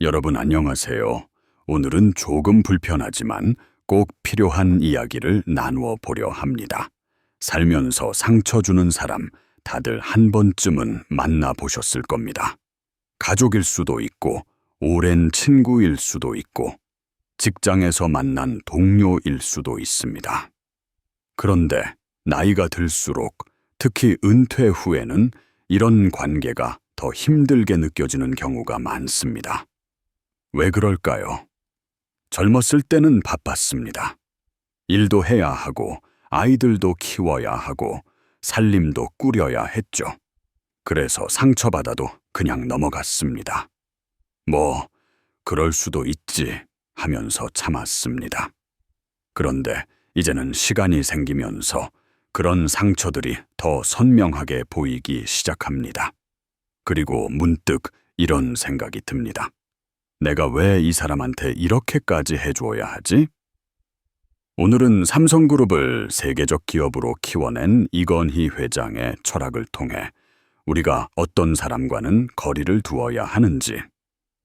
여러분 안녕하세요. 오늘은 조금 불편하지만 꼭 필요한 이야기를 나누어 보려 합니다. 살면서 상처 주는 사람 다들 한 번쯤은 만나보셨을 겁니다. 가족일 수도 있고, 오랜 친구일 수도 있고, 직장에서 만난 동료일 수도 있습니다. 그런데 나이가 들수록 특히 은퇴 후에는 이런 관계가 더 힘들게 느껴지는 경우가 많습니다. 왜 그럴까요? 젊었을 때는 바빴습니다. 일도 해야 하고, 아이들도 키워야 하고, 살림도 꾸려야 했죠. 그래서 상처받아도 그냥 넘어갔습니다. 뭐, 그럴 수도 있지 하면서 참았습니다. 그런데 이제는 시간이 생기면서 그런 상처들이 더 선명하게 보이기 시작합니다. 그리고 문득 이런 생각이 듭니다. 내가 왜 이 사람한테 이렇게까지 해주어야 하지? 오늘은 삼성그룹을 세계적 기업으로 키워낸 이건희 회장의 철학을 통해 우리가 어떤 사람과는 거리를 두어야 하는지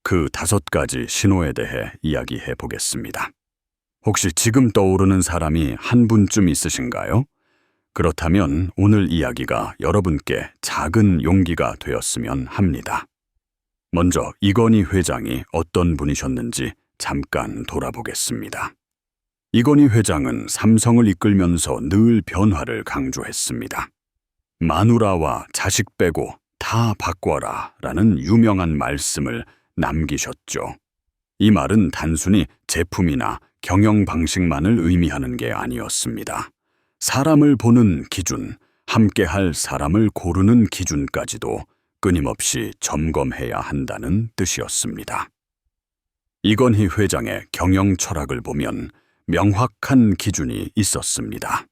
그 5가지 신호에 대해 이야기해 보겠습니다. 혹시 지금 떠오르는 사람이 한 분쯤 있으신가요? 그렇다면 오늘 이야기가 여러분께 작은 용기가 되었으면 합니다. 먼저 이건희 회장이 어떤 분이셨는지 잠깐 돌아보겠습니다. 이건희 회장은 삼성을 이끌면서 늘 변화를 강조했습니다. 마누라와 자식 빼고 다 바꿔라 라는 유명한 말씀을 남기셨죠. 이 말은 단순히 제품이나 경영 방식만을 의미하는 게 아니었습니다. 사람을 보는 기준, 함께할 사람을 고르는 기준까지도 끊임없이 점검해야 한다는 뜻이었습니다. 이건희 회장의 경영 철학을 보면 명확한 기준이 있었습니다.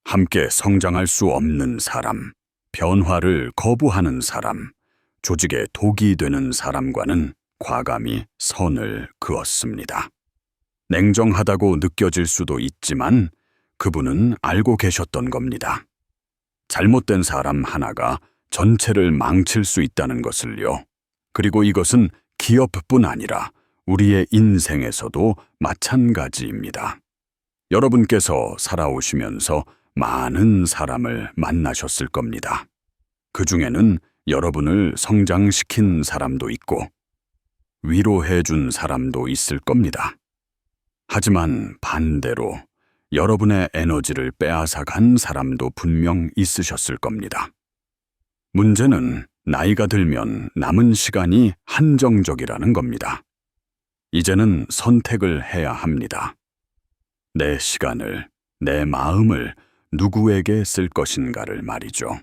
함께 성장할 수 없는 사람, 변화를 거부하는 사람, 조직에 독이 되는 사람과는 과감히 선을 그었습니다. 냉정하다고 느껴질 수도 있지만 그분은 알고 계셨던 겁니다. 잘못된 사람 하나가 전체를 망칠 수 있다는 것을요. 그리고 이것은 기업뿐 아니라 우리의 인생에서도 마찬가지입니다. 여러분께서 살아오시면서 많은 사람을 만나셨을 겁니다. 그 중에는 여러분을 성장시킨 사람도 있고 위로해 준 사람도 있을 겁니다. 하지만 반대로 여러분의 에너지를 빼앗아 간 사람도 분명 있으셨을 겁니다. 문제는 나이가 들면 남은 시간이 한정적이라는 겁니다. 이제는 선택을 해야 합니다. 내 시간을, 내 마음을 누구에게 쓸 것인가를 말이죠.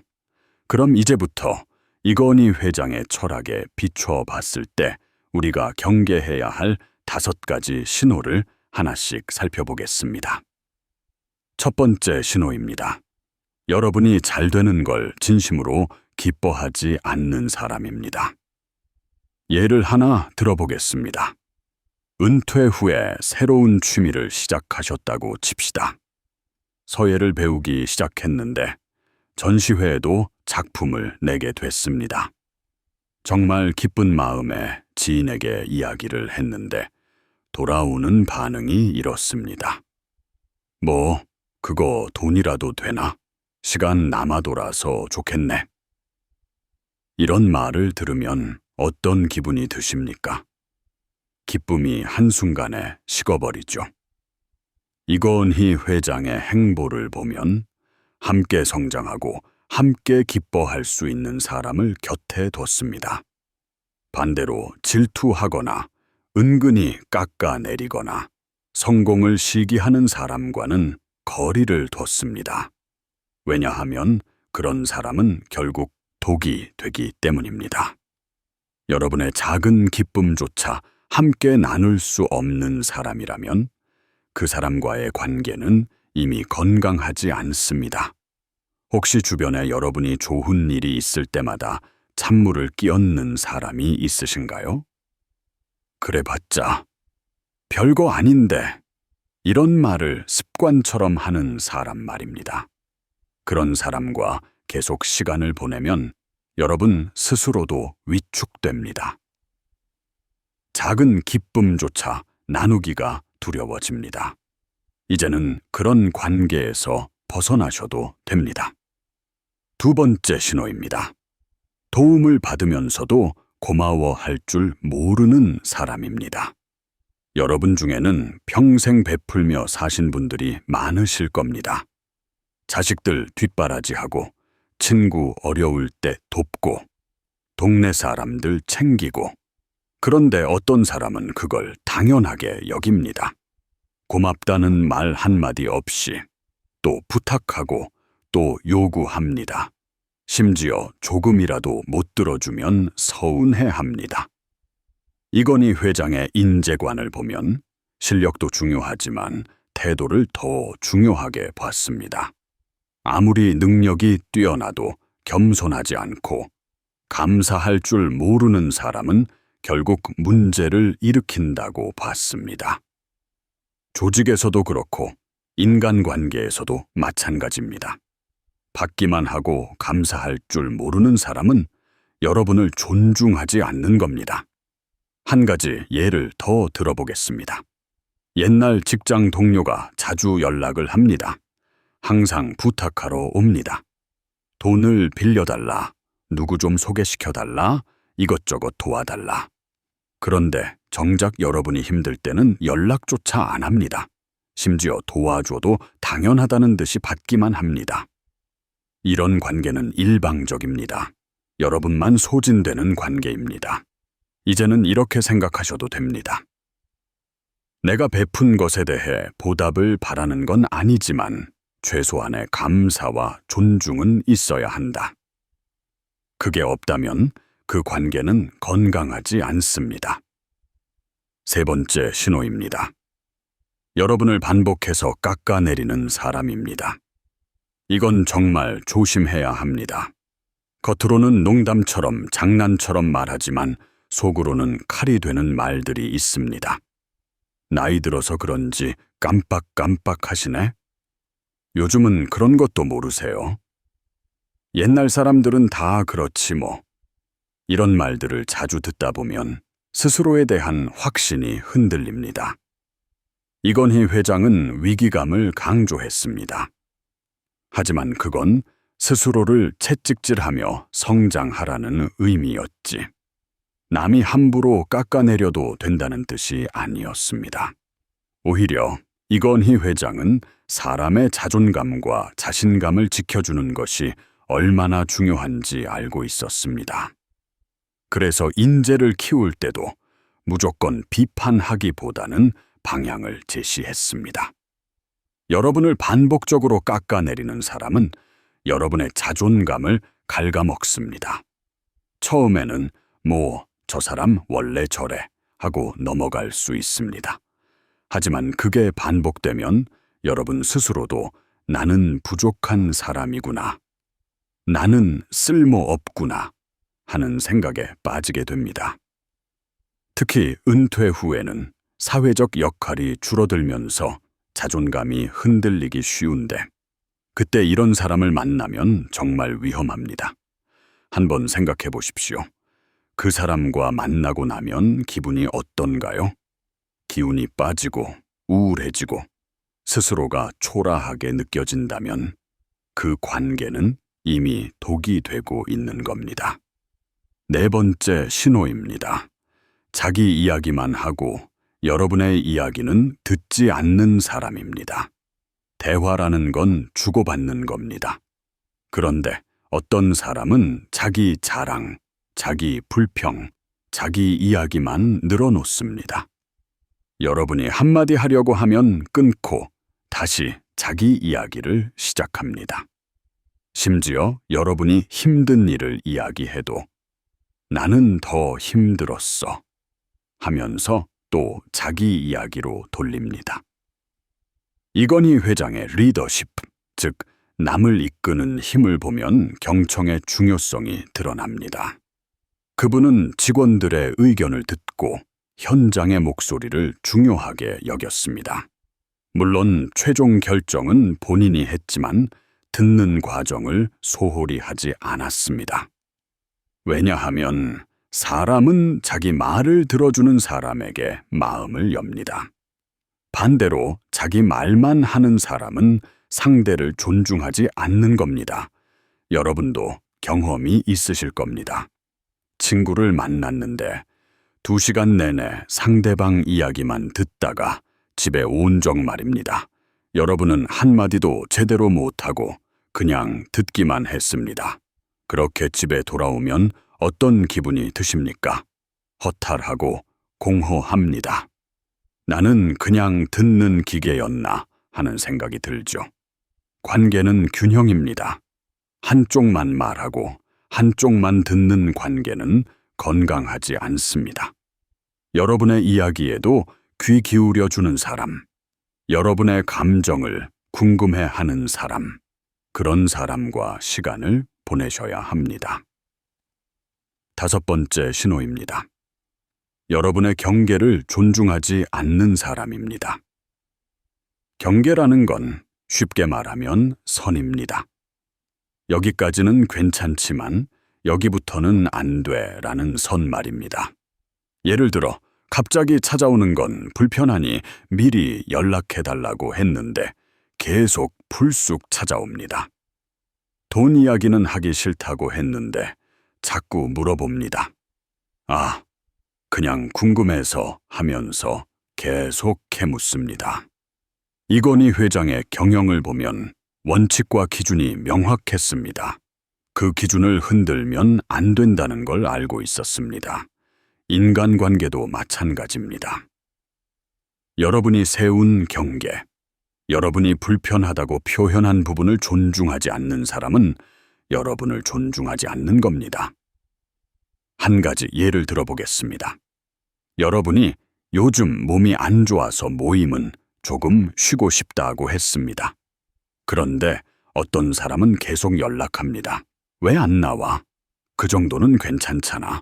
그럼 이제부터 이건희 회장의 철학에 비춰 봤을 때 우리가 경계해야 할 5가지 신호를 하나씩 살펴보겠습니다. 첫 번째 신호입니다. 여러분이 잘 되는 걸 진심으로 기뻐하지 않는 사람입니다. 예를 하나 들어보겠습니다. 은퇴 후에 새로운 취미를 시작하셨다고 칩시다. 서예를 배우기 시작했는데 전시회에도 작품을 내게 됐습니다. 정말 기쁜 마음에 지인에게 이야기를 했는데 돌아오는 반응이 이렇습니다. 뭐, 그거 돈이라도 되나? 시간 남아 돌아서 좋겠네. 이런 말을 들으면 어떤 기분이 드십니까? 기쁨이 한순간에 식어버리죠. 이건희 회장의 행보를 보면 함께 성장하고 함께 기뻐할 수 있는 사람을 곁에 뒀습니다. 반대로 질투하거나 은근히 깎아내리거나 성공을 시기하는 사람과는 거리를 뒀습니다. 왜냐하면 그런 사람은 결국 독이 되기 때문입니다. 여러분의 작은 기쁨조차 함께 나눌 수 없는 사람이라면 그 사람과의 관계는 이미 건강하지 않습니다. 혹시 주변에 여러분이 좋은 일이 있을 때마다 찬물을 끼얹는 사람이 있으신가요? 그래봤자 별거 아닌데 이런 말을 습관처럼 하는 사람 말입니다. 그런 사람과 계속 시간을 보내면 여러분 스스로도 위축됩니다. 작은 기쁨조차 나누기가 두려워집니다. 이제는 그런 관계에서 벗어나셔도 됩니다. 두 번째 신호입니다. 도움을 받으면서도 고마워할 줄 모르는 사람입니다. 여러분 중에는 평생 베풀며 사신 분들이 많으실 겁니다. 자식들 뒷바라지하고, 친구 어려울 때 돕고, 동네 사람들 챙기고, 그런데 어떤 사람은 그걸 당연하게 여깁니다. 고맙다는 말 한마디 없이 또 부탁하고 또 요구합니다. 심지어 조금이라도 못 들어주면 서운해합니다. 이건희 회장의 인재관을 보면 실력도 중요하지만 태도를 더 중요하게 봤습니다. 아무리 능력이 뛰어나도 겸손하지 않고 감사할 줄 모르는 사람은 결국 문제를 일으킨다고 봤습니다. 조직에서도 그렇고 인간관계에서도 마찬가지입니다. 받기만 하고 감사할 줄 모르는 사람은 여러분을 존중하지 않는 겁니다. 한 가지 예를 더 들어보겠습니다. 옛날 직장 동료가 자주 연락을 합니다. 항상 부탁하러 옵니다. 돈을 빌려달라, 누구 좀 소개시켜달라, 이것저것 도와달라. 그런데 정작 여러분이 힘들 때는 연락조차 안 합니다. 심지어 도와줘도 당연하다는 듯이 받기만 합니다. 이런 관계는 일방적입니다. 여러분만 소진되는 관계입니다. 이제는 이렇게 생각하셔도 됩니다. 내가 베푼 것에 대해 보답을 바라는 건 아니지만 최소한의 감사와 존중은 있어야 한다. 그게 없다면 그 관계는 건강하지 않습니다. 세 번째 신호입니다. 여러분을 반복해서 깎아내리는 사람입니다. 이건 정말 조심해야 합니다. 겉으로는 농담처럼 장난처럼 말하지만 속으로는 칼이 되는 말들이 있습니다. 나이 들어서 그런지 깜빡깜빡 하시네? 요즘은 그런 것도 모르세요? 옛날 사람들은 다 그렇지 뭐. 이런 말들을 자주 듣다 보면 스스로에 대한 확신이 흔들립니다. 이건희 회장은 위기감을 강조했습니다. 하지만 그건 스스로를 채찍질하며 성장하라는 의미였지. 남이 함부로 깎아내려도 된다는 뜻이 아니었습니다. 오히려 이건희 회장은 사람의 자존감과 자신감을 지켜주는 것이 얼마나 중요한지 알고 있었습니다. 그래서 인재를 키울 때도 무조건 비판하기보다는 방향을 제시했습니다. 여러분을 반복적으로 깎아내리는 사람은 여러분의 자존감을 갉아먹습니다. 처음에는 저 사람 원래 저래 하고 넘어갈 수 있습니다. 하지만 그게 반복되면 여러분 스스로도 나는 부족한 사람이구나, 나는 쓸모없구나 하는 생각에 빠지게 됩니다. 특히 은퇴 후에는 사회적 역할이 줄어들면서 자존감이 흔들리기 쉬운데 그때 이런 사람을 만나면 정말 위험합니다. 한번 생각해 보십시오. 그 사람과 만나고 나면 기분이 어떤가요? 기운이 빠지고 우울해지고 스스로가 초라하게 느껴진다면 그 관계는 이미 독이 되고 있는 겁니다. 네 번째 신호입니다. 자기 이야기만 하고 여러분의 이야기는 듣지 않는 사람입니다. 대화라는 건 주고받는 겁니다. 그런데 어떤 사람은 자기 자랑, 자기 불평, 자기 이야기만 늘어놓습니다. 여러분이 한마디 하려고 하면 끊고 다시 자기 이야기를 시작합니다. 심지어 여러분이 힘든 일을 이야기해도 나는 더 힘들었어 하면서 또 자기 이야기로 돌립니다. 이건희 회장의 리더십, 즉 남을 이끄는 힘을 보면 경청의 중요성이 드러납니다. 그분은 직원들의 의견을 듣고 현장의 목소리를 중요하게 여겼습니다. 물론 최종 결정은 본인이 했지만 듣는 과정을 소홀히 하지 않았습니다. 왜냐하면 사람은 자기 말을 들어주는 사람에게 마음을 엽니다. 반대로 자기 말만 하는 사람은 상대를 존중하지 않는 겁니다. 여러분도 경험이 있으실 겁니다. 친구를 만났는데 2시간 내내 상대방 이야기만 듣다가 집에 온 적 말입니다. 여러분은 한마디도 제대로 못하고 그냥 듣기만 했습니다. 그렇게 집에 돌아오면 어떤 기분이 드십니까? 허탈하고 공허합니다. 나는 그냥 듣는 기계였나 하는 생각이 들죠. 관계는 균형입니다. 한쪽만 말하고 한쪽만 듣는 관계는 건강하지 않습니다. 여러분의 이야기에도 귀 기울여 주는 사람, 여러분의 감정을 궁금해하는 사람, 그런 사람과 시간을 보내셔야 합니다. 5번째 신호입니다. 여러분의 경계를 존중하지 않는 사람입니다. 경계라는 건 쉽게 말하면 선입니다. 여기까지는 괜찮지만 여기부터는 안 돼라는 선 말입니다. 예를 들어 갑자기 찾아오는 건 불편하니 미리 연락해달라고 했는데 계속 불쑥 찾아옵니다. 돈 이야기는 하기 싫다고 했는데 자꾸 물어봅니다. 아, 그냥 궁금해서 하면서 계속 캐묻습니다. 이건희 회장의 경영을 보면 원칙과 기준이 명확했습니다. 그 기준을 흔들면 안 된다는 걸 알고 있었습니다. 인간관계도 마찬가지입니다. 여러분이 세운 경계, 여러분이 불편하다고 표현한 부분을 존중하지 않는 사람은 여러분을 존중하지 않는 겁니다. 한 가지 예를 들어보겠습니다. 여러분이 요즘 몸이 안 좋아서 모임은 조금 쉬고 싶다고 했습니다. 그런데 어떤 사람은 계속 연락합니다. 왜 안 나와? 그 정도는 괜찮잖아.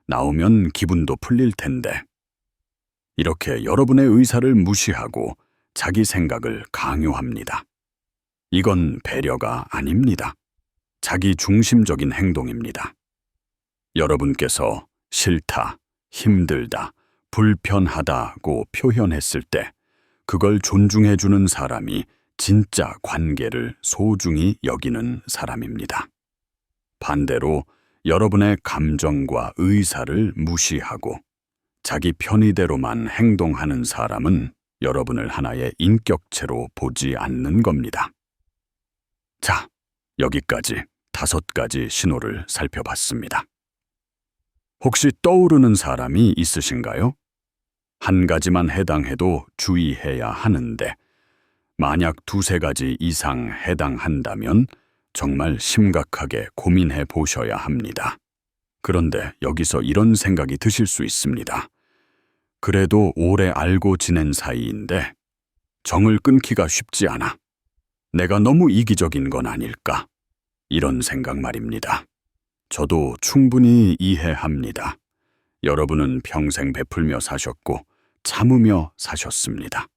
나오면 기분도 풀릴 텐데. 이렇게 여러분의 의사를 무시하고 자기 생각을 강요합니다. 이건 배려가 아닙니다. 자기 중심적인 행동입니다. 여러분께서 싫다, 힘들다, 불편하다고 표현했을 때 그걸 존중해주는 사람이 진짜 관계를 소중히 여기는 사람입니다. 반대로 여러분의 감정과 의사를 무시하고 자기 편의대로만 행동하는 사람은 여러분을 하나의 인격체로 보지 않는 겁니다. 자, 여기까지 5가지 신호를 살펴봤습니다. 혹시 떠오르는 사람이 있으신가요? 한 가지만 해당해도 주의해야 하는데 만약 2-3가지 이상 해당한다면 정말 심각하게 고민해 보셔야 합니다. 그런데 여기서 이런 생각이 드실 수 있습니다. 그래도 오래 알고 지낸 사이인데 정을 끊기가 쉽지 않아. 내가 너무 이기적인 건 아닐까? 이런 생각 말입니다. 저도 충분히 이해합니다. 여러분은 평생 베풀며 사셨고 참으며 사셨습니다.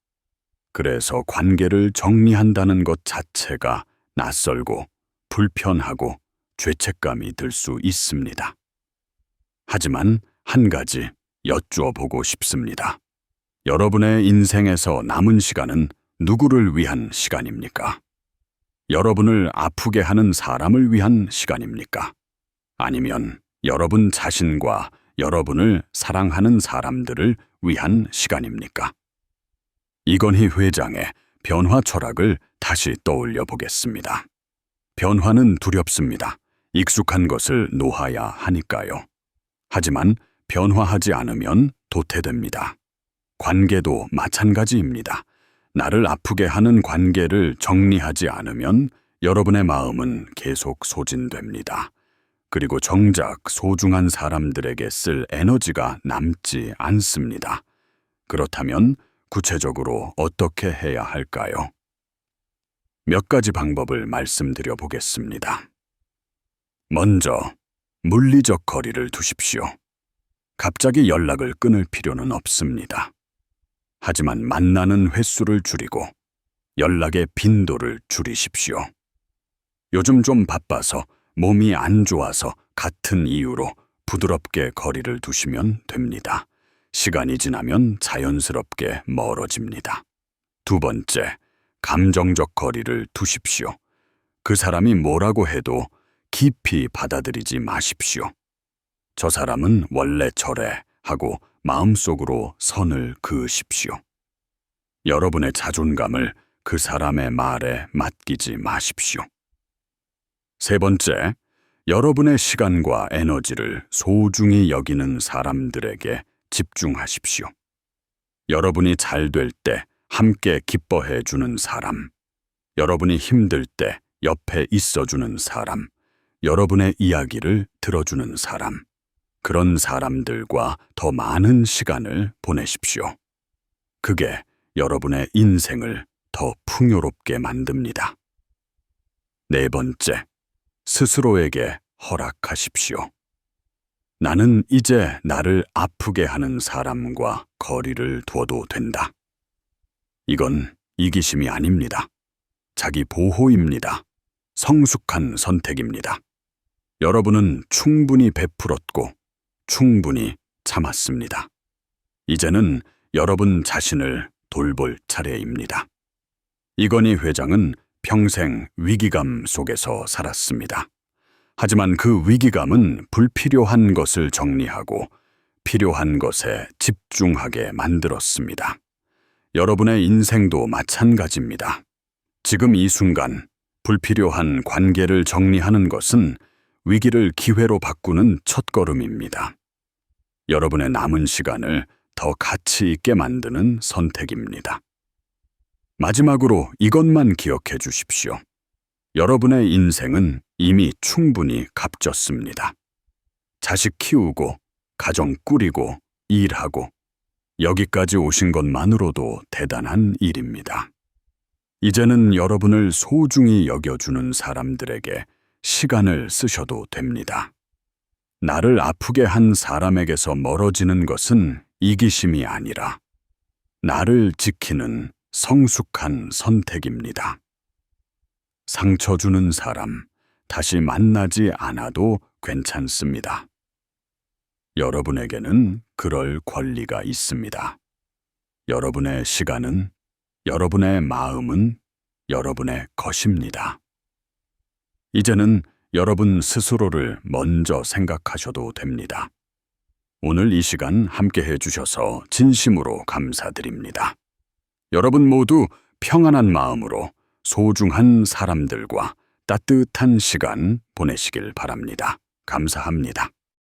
그래서 관계를 정리한다는 것 자체가 낯설고 불편하고 죄책감이 들 수 있습니다. 하지만 한 가지 여쭈어보고 싶습니다. 여러분의 인생에서 남은 시간은 누구를 위한 시간입니까? 여러분을 아프게 하는 사람을 위한 시간입니까? 아니면 여러분 자신과 여러분을 사랑하는 사람들을 위한 시간입니까? 이건희 회장의 변화 철학을 다시 떠올려 보겠습니다. 변화는 두렵습니다. 익숙한 것을 놓아야 하니까요. 하지만 변화하지 않으면 도태됩니다. 관계도 마찬가지입니다. 나를 아프게 하는 관계를 정리하지 않으면 여러분의 마음은 계속 소진됩니다. 그리고 정작 소중한 사람들에게 쓸 에너지가 남지 않습니다. 그렇다면 구체적으로 어떻게 해야 할까요? 몇 가지 방법을 말씀드려 보겠습니다. 먼저, 물리적 거리를 두십시오. 갑자기 연락을 끊을 필요는 없습니다. 하지만 만나는 횟수를 줄이고 연락의 빈도를 줄이십시오. 요즘 좀 바빠서 몸이 안 좋아서 같은 이유로 부드럽게 거리를 두시면 됩니다. 시간이 지나면 자연스럽게 멀어집니다. 두 번째, 감정적 거리를 두십시오. 그 사람이 뭐라고 해도 깊이 받아들이지 마십시오. 저 사람은 원래 저래 하고 마음속으로 선을 그으십시오. 여러분의 자존감을 그 사람의 말에 맡기지 마십시오. 세 번째, 여러분의 시간과 에너지를 소중히 여기는 사람들에게 집중하십시오. 여러분이 잘 될 때 함께 기뻐해 주는 사람, 여러분이 힘들 때 옆에 있어주는 사람, 여러분의 이야기를 들어주는 사람, 그런 사람들과 더 많은 시간을 보내십시오. 그게 여러분의 인생을 더 풍요롭게 만듭니다. 네 번째, 스스로에게 허락하십시오. 나는 이제 나를 아프게 하는 사람과 거리를 둬도 된다. 이건 이기심이 아닙니다. 자기 보호입니다. 성숙한 선택입니다. 여러분은 충분히 베풀었고 충분히 참았습니다. 이제는 여러분 자신을 돌볼 차례입니다. 이건희 회장은 평생 위기감 속에서 살았습니다. 하지만 그 위기감은 불필요한 것을 정리하고 필요한 것에 집중하게 만들었습니다. 여러분의 인생도 마찬가지입니다. 지금 이 순간 불필요한 관계를 정리하는 것은 위기를 기회로 바꾸는 첫걸음입니다. 여러분의 남은 시간을 더 가치 있게 만드는 선택입니다. 마지막으로 이것만 기억해 주십시오. 여러분의 인생은 이미 충분히 값졌습니다. 자식 키우고, 가정 꾸리고, 일하고, 여기까지 오신 것만으로도 대단한 일입니다. 이제는 여러분을 소중히 여겨주는 사람들에게 시간을 쓰셔도 됩니다. 나를 아프게 한 사람에게서 멀어지는 것은 이기심이 아니라 나를 지키는 성숙한 선택입니다. 상처 주는 사람, 다시 만나지 않아도 괜찮습니다. 여러분에게는 그럴 권리가 있습니다. 여러분의 시간은, 여러분의 마음은 여러분의 것입니다. 이제는 여러분 스스로를 먼저 생각하셔도 됩니다. 오늘 이 시간 함께 해주셔서 진심으로 감사드립니다. 여러분 모두 평안한 마음으로 소중한 사람들과 따뜻한 시간 보내시길 바랍니다. 감사합니다.